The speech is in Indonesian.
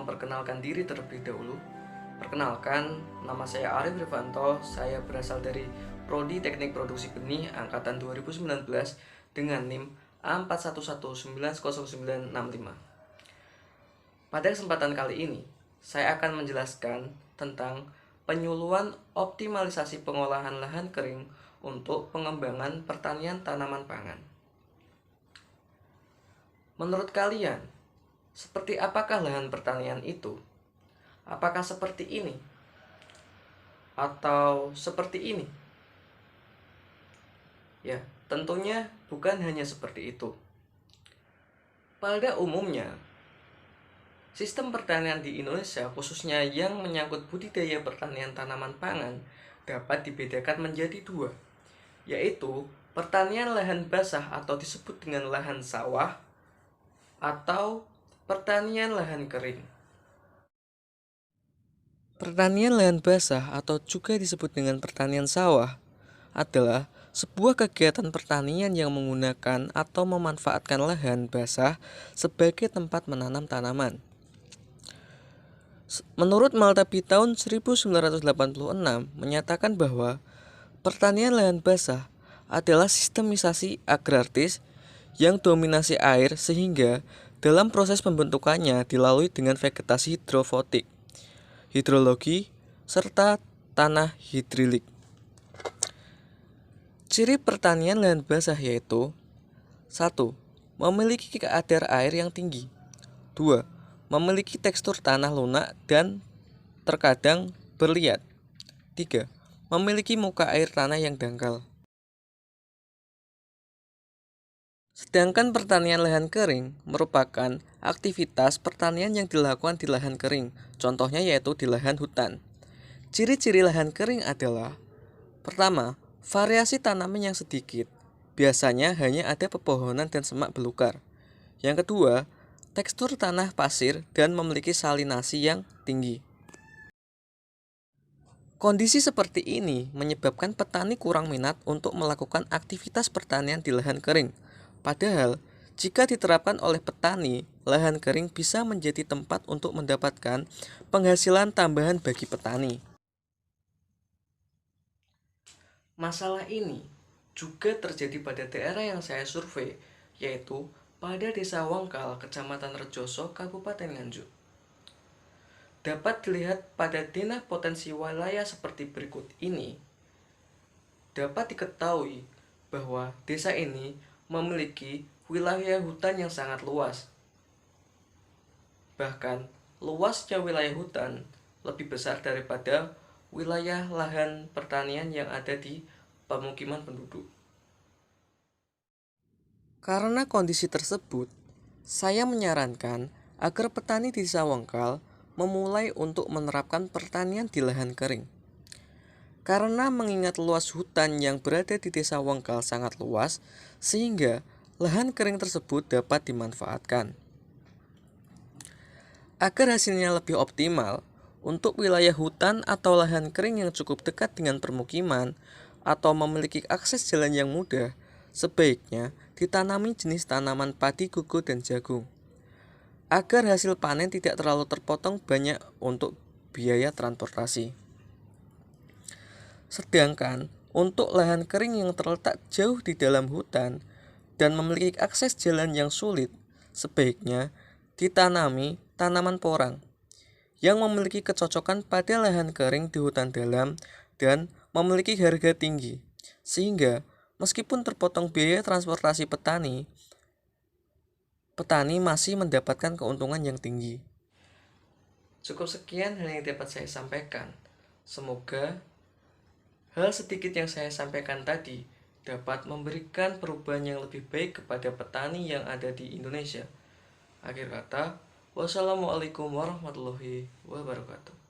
memperkenalkan diri terlebih dahulu. Perkenalkan, nama saya Arif Rifanto. Saya berasal dari Prodi Teknik Produksi Benih angkatan 2019 dengan NIM A41190965. Pada kesempatan kali ini, saya akan menjelaskan tentang penyuluhan optimalisasi pengolahan lahan kering untuk pengembangan pertanian tanaman pangan. Menurut kalian, seperti apakah lahan pertanian itu? Apakah seperti ini? Atau seperti ini? Ya, tentunya bukan hanya seperti itu. Pada umumnya, sistem pertanian di Indonesia, khususnya yang menyangkut budidaya pertanian tanaman pangan, dapat dibedakan menjadi dua, yaitu pertanian lahan basah atau disebut dengan lahan sawah, atau pertanian lahan kering. Pertanian lahan basah atau juga disebut dengan pertanian sawah adalah sebuah kegiatan pertanian yang menggunakan atau memanfaatkan lahan basah sebagai tempat menanam tanaman. Menurut Maltby tahun 1986 menyatakan bahwa pertanian lahan basah adalah sistemisasi agraris yang dominasi air sehingga dalam proses pembentukannya dilalui dengan vegetasi hidrofotik, hidrologi, serta tanah hidrilik. Ciri pertanian lahan basah yaitu 1. Memiliki kadar air yang tinggi. 2. Memiliki tekstur tanah lunak dan terkadang berliat. 3. Memiliki muka air tanah yang dangkal. Sedangkan pertanian lahan kering merupakan aktivitas pertanian yang dilakukan di lahan kering, contohnya yaitu di lahan hutan. Ciri-ciri lahan kering adalah: pertama, variasi tanaman yang sedikit, biasanya hanya ada pepohonan dan semak belukar. Yang kedua, tekstur tanah pasir dan memiliki salinasi yang tinggi. Kondisi seperti ini menyebabkan petani kurang minat untuk melakukan aktivitas pertanian di lahan kering. Padahal, jika diterapkan oleh petani, lahan kering bisa menjadi tempat untuk mendapatkan penghasilan tambahan bagi petani. Masalah ini juga terjadi pada daerah yang saya survei, yaitu pada Desa Wangkal, Kecamatan Rejoso, Kabupaten Nganjuk. Dapat dilihat pada denah potensi wilayah seperti berikut ini. Dapat diketahui bahwa desa ini memiliki wilayah hutan yang sangat luas. Bahkan, luasnya wilayah hutan lebih besar daripada wilayah lahan pertanian yang ada di pemukiman penduduk. Karena kondisi tersebut, saya menyarankan agar petani di Desa Wangkal memulai untuk menerapkan pertanian di lahan kering. Karena mengingat luas hutan yang berada di Desa Wangkal sangat luas, sehingga lahan kering tersebut dapat dimanfaatkan. Agar hasilnya lebih optimal, untuk wilayah hutan atau lahan kering yang cukup dekat dengan permukiman atau memiliki akses jalan yang mudah, sebaiknya ditanami jenis tanaman padi, gugu, dan jagung. Agar hasil panen tidak terlalu terpotong banyak untuk biaya transportasi. Sedangkan untuk lahan kering yang terletak jauh di dalam hutan dan memiliki akses jalan yang sulit, sebaiknya ditanami tanaman porang yang memiliki kecocokan pada lahan kering di hutan dalam dan memiliki harga tinggi, sehingga meskipun terpotong biaya transportasi petani masih mendapatkan keuntungan yang tinggi. Cukup sekian hal yang dapat saya sampaikan. Semoga hal sedikit yang saya sampaikan tadi dapat memberikan perubahan yang lebih baik kepada petani yang ada di Indonesia. Akhir kata, wassalamualaikum warahmatullahi wabarakatuh.